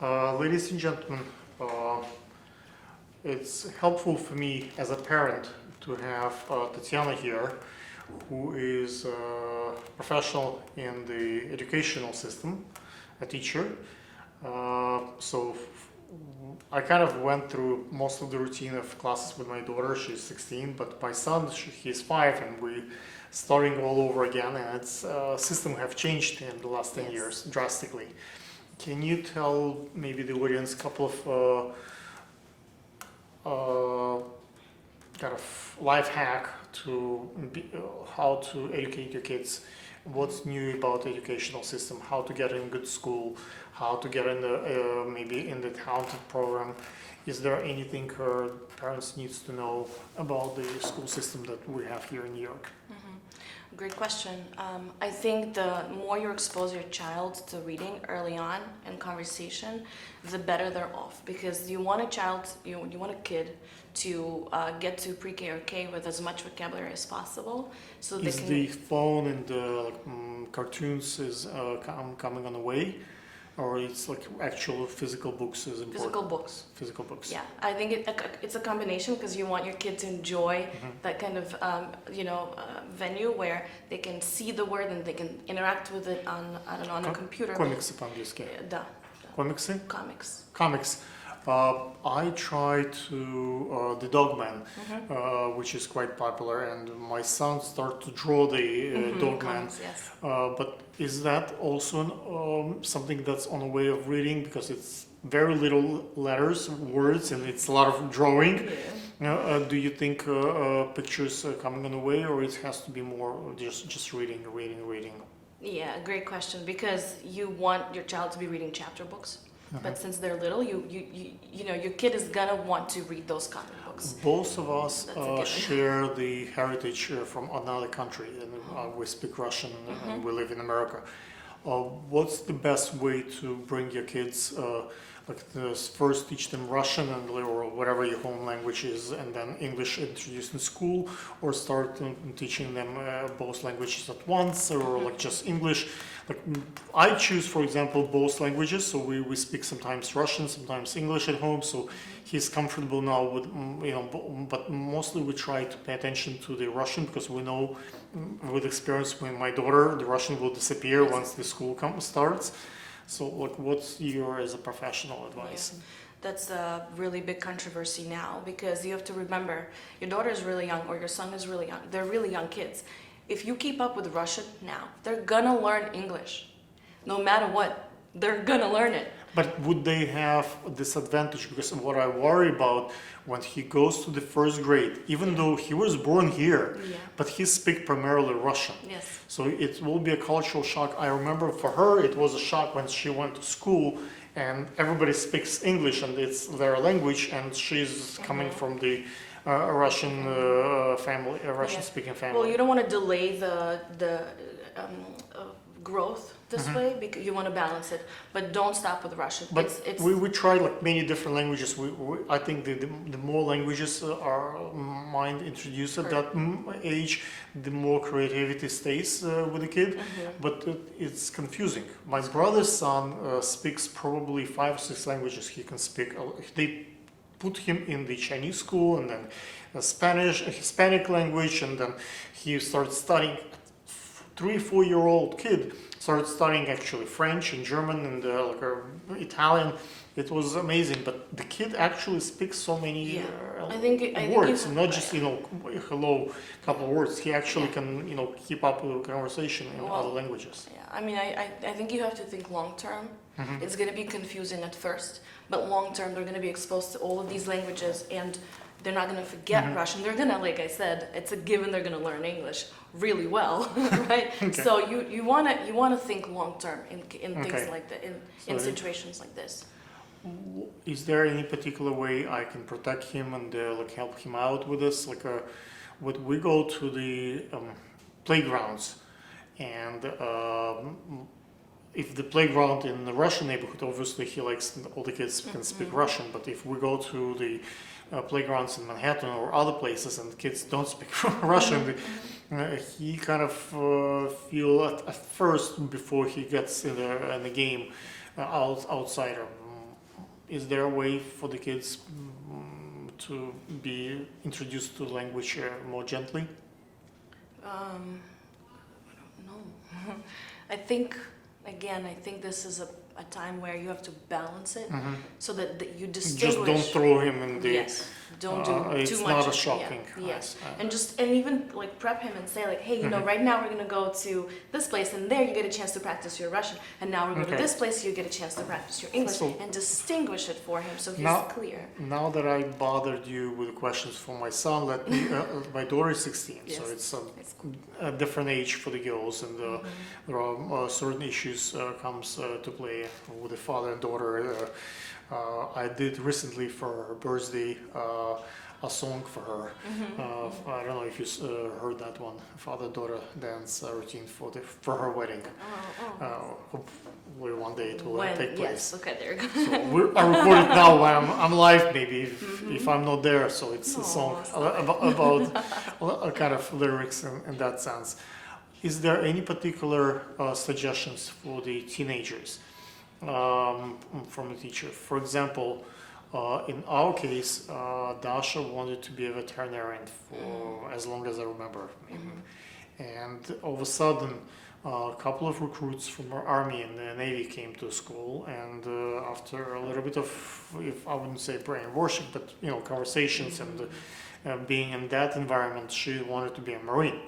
Ladies and gentlemen, uh, it's helpful for me as a parent to have Tatiana here, who is a professional in the educational system, a teacher. So I kind of went through most of the routine of classes with my daughter. She's 16, but my son, he's 5, and we starting all over again. And its system have changed in the last 10 years drastically. Can you tell maybe the audience a couple of kind of life hack to how to educate your kids? What's new about the educational system? How to get in good school? How to get in the maybe in the talented program? Is there anything parents needs to know about the school system that we have here in New York? Great question. I think the more you expose your child to reading early on and conversation, the better they're off. Because you want a child, you want a kid to get to pre-K or K with as much vocabulary as possible, so they Is can. the phone and the cartoons is coming on the way, or it's like actual physical books is important? Physical books. Physical books. Yeah, I think it's a combination because you want your kid to enjoy that kind of venue where they can see the word and they can interact with it on a computer. Комиксы по-английски. Да. Комиксы? Comics. Comics. I tried to the Dogman, which is quite popular, and my son started to draw the Dogman. Comics, yes. But is that also something that's on the way of reading, because it's very little letters, words, and it's a lot of drawing? Yeah. Do you think pictures are coming on the way, or it has to be more just reading? Yeah, great question, because you want your child to be reading chapter books. But since they're little, you know your kid is gonna want to read those comic books. Both of us That's a given. share the heritage from another country, and we speak Russian, and we live in America. What's the best way to bring your kids, first teach them Russian or whatever your home language is, and then English introduced in school, or start teaching them both languages at once, or like just English? Like I choose, for example, both languages, so we speak sometimes Russian, sometimes English at home, so he's comfortable now with, but mostly we try to pay attention to the Russian, because we know with experience with my daughter, the Russian will disappear once the school starts. So like, what's your, as a professional, advice? Yeah. That's a really big controversy now, because you have to remember your daughter is really young or your son is really young. They're really young kids. If you keep up with Russian now, they're gonna learn English. No matter what, they're gonna learn it. But would they have a disadvantage? Because what I worry about when he goes to the first grade, even though he was born here, but he speaks primarily Russian. Yes. So it will be a cultural shock. I remember for her, it was a shock when she went to school and everybody speaks English and it's their language, and she's coming from the Russian family, Russian-speaking family. Well, you don't want to delay the growth this way, because you want to balance it, but don't stop with Russian. But it's we tried like many different languages. I think the more languages our mind introduced at that age, the more creativity stays with the kid. But it's confusing. My brother's son speaks probably 5 or 6 languages. He can speak. They put him in the Chinese school, and then Spanish, Hispanic language, and then he started studying. 3-4-year-old kid started studying actually French and German and Italian. It was amazing, but the kid actually speaks so many words, not just hello, couple of words. He actually can keep up with the conversation in other languages. Yeah, I mean, I think you have to think long term. It's going to be confusing at first, but long term they're going to be exposed to all of these languages, and they're not going to forget Russian. They're going to, like I said, it's a given they're going to learn English really well, right? Okay. So you want to think long term in things like that, in situations like this. Is there any particular way I can protect him and help him out with this? Would we go to the playgrounds, and if the playground in the Russian neighborhood, obviously he likes, all the kids can speak Russian, but if we go to the playgrounds in Manhattan or other places and kids don't speak Russian, he kind of feel at first, before he gets in the game, outsider. is there a way for the kids to be introduced to language more gently? I don't know. I think, again, I think this is a time where you have to balance it so that you distinguish. Just don't throw him in the. Yes, don't do it's too much. not a shocking. Yes, and even like prep him and say like, hey, you know, right now we're gonna go to this place, and there you get a chance to practice your Russian, and now we're going to this place, you get a chance to practice your English, and distinguish it for him so he's clear. Now that I bothered you with questions for my son, let me. My daughter is 16, so it's a different age for the girls, and there are certain issues comes to play with the father and daughter. I did recently for her birthday a song for her. I don't know if you heard that one, father-daughter dance routine for her wedding. Hopefully one day it will take place. Yes, okay, there you go. So I record it now while I'm live, maybe if I'm not there. So it's a song about kind of lyrics in that sense. Is there any particular suggestions for the teenagers from the teacher? For example, in our case, Dasha wanted to be a veterinarian for as long as I remember. And all of a sudden, a couple of recruits from our army and the Navy came to school, and after a little bit of, if I wouldn't say brainwashing, but conversations and being in that environment, she wanted to be a Marine.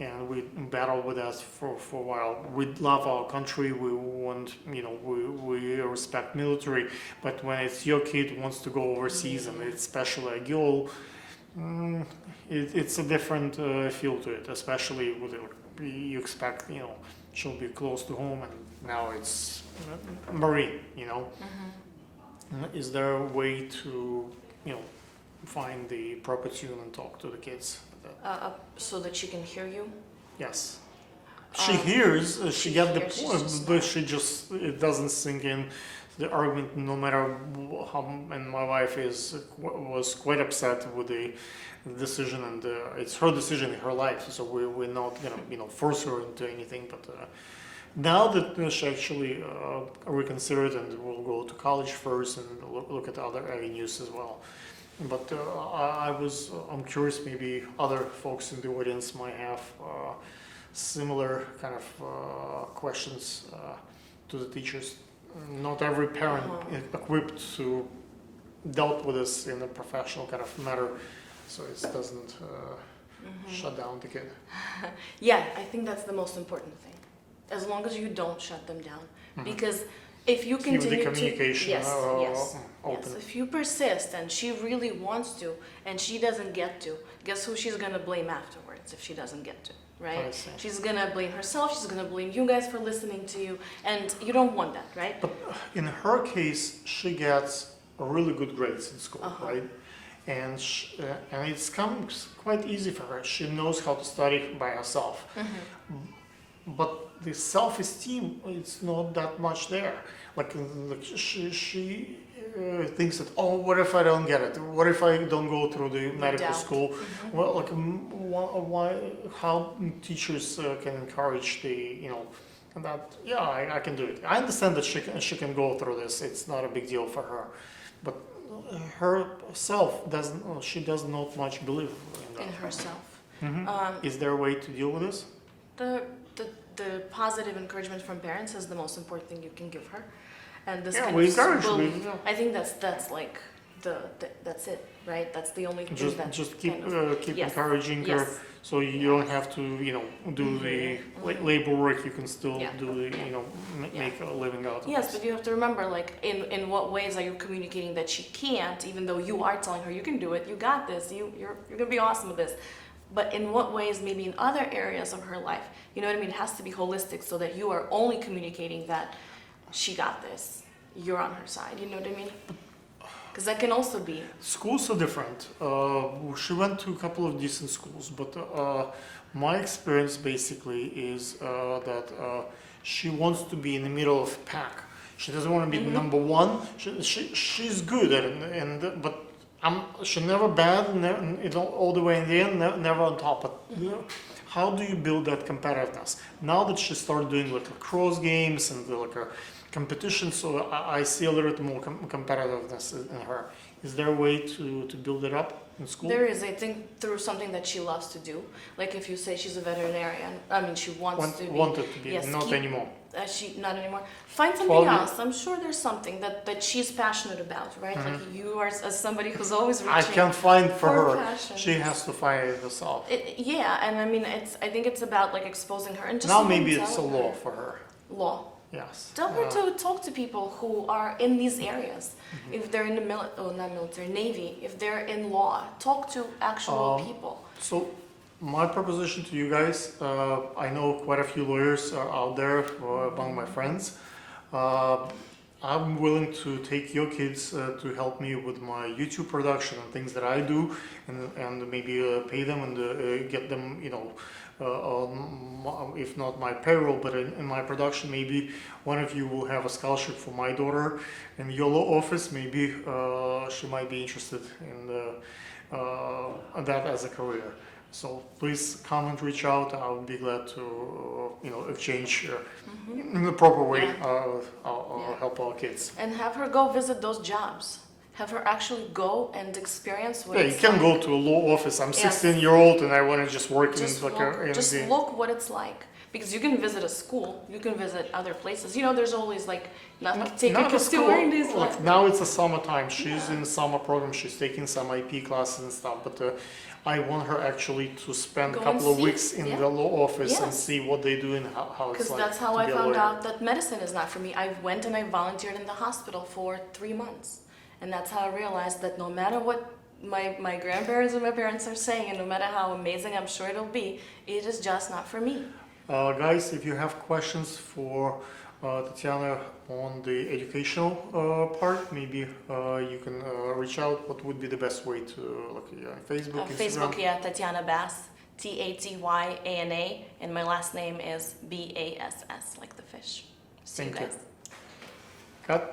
And we battled with that for a while. We love our country. We want, we respect military. But when it's your kid who wants to go overseas, and it's especially a girl, it's a different feel to it. Especially with you expect, she'll be close to home, and now it's Marine. Is there a way to, find the proper tune and talk to the kids? So that she can hear you? Yes. She hears, she gets the point, but it doesn't sink in the argument no matter how, and my wife was quite upset with the decision, and it's her decision in her life, so we're not gonna, force her into anything, but now that she actually reconsidered and will go to college first and look at other avenues as well. But I'm curious, maybe other folks in the audience might have similar kind of questions to the teachers. Not every parent is equipped to dealt with this in a professional kind of manner, so it doesn't shut down the kid. Yeah, I think that's the most important thing. As long as you don't shut them down, because if you continue the communication open. If you persist and she really wants to and she doesn't get to, guess who she's gonna blame afterwards if she doesn't get to, right? She's gonna blame herself, she's gonna blame you guys for listening to you, and you don't want that, right? But in her case, she gets really good grades in school, right? And it's comes quite easy for her. She knows how to study by herself. But the self-esteem, it's not that much there. Like she thinks that, what if I don't get it? What if I don't go through the medical school? Well, like how teachers can encourage that, I can do it. I understand that she can go through this. It's not a big deal for her, but herself she does not much believe in that. In herself. Is there a way to deal with this? The positive encouragement from parents is the most important thing you can give her, and this we encourage. I think that's like that's it, right? That's the only thing that just keep encouraging her, so you don't have to do the labor work. You can still do the make a living out of Yes, this. but you have to remember, like, in what ways are you communicating that she can't, even though you are telling her you can do it, you got this, you're gonna be awesome with this. But in what ways, maybe in other areas of her life, you know what I mean? It has to be holistic so that you are only communicating that she got this, you're on her side, you know what I mean? Because that can also be. Schools are different. She went to a couple of decent schools, but my experience basically is that she wants to be in the middle of the pack. She doesn't want to be number one. She's good at it, but she's never bad, all the way in the end, never on top. But how do you build that competitiveness? Now that she started doing like lacrosse games and competition, so I see a little bit more competitiveness in her. Is there a way to build it up in school? There is, I think, through something that she loves to do. Like if you say she's a veterinarian, I mean, she wants to be. Wanted to be, Yes, not anymore. She not anymore. Find something Well, else. I'm sure there's something that she's passionate about, right? Like you are as somebody who's always I reaching. can't find for her. passion. She has to find it herself. Yeah, and I mean, I think it's about like exposing her and just Now even maybe it's a telling law her. for her. Law. Yes. Tell her to talk to people who are in these areas. If they're in the not military, Navy, if they're in law, talk to actual people. So my proposition to you guys, I know quite a few lawyers are out there among my friends. I'm willing to take your kids to help me with my YouTube production and things that I do, and maybe pay them and get them, if not my payroll, but in my production. Maybe one of you will have a scholarship for my daughter in your law office. Maybe she might be interested in that as a career. So please comment, reach out. I would be glad to, exchange in the proper way. Help our kids. And have her go visit those jobs. Have her actually go and experience what Yeah, it's you can like. go to a law office. I'm Yes. 16-year-old and I want to just work Just in like look, in just the, look what it's like. Because you can visit a school, you can visit other places. There's always like take not a a kid to school. Wendy's. Like now it's a summertime. She's in summer program. She's taking some IP classes and stuff. But I want her actually to spend Go a couple and of see. weeks in Yeah. the law office and Yes. see what they do and how it's Because like. that's how to I be a found lawyer. out that medicine is not for me. I went and I volunteered in the hospital for 3 months. And that's how I realized that no matter what my grandparents and my parents are saying, and no matter how amazing I'm sure it'll be, it is just not for me. Guys, if you have questions for Tatiana on the educational part, maybe you can reach out. What would be the best way to look at you on Facebook, Instagram? Facebook, yeah, Tatiana Bass, Tatyana, and my last name is Bass, like the fish. See you Thank you. guys. Cut.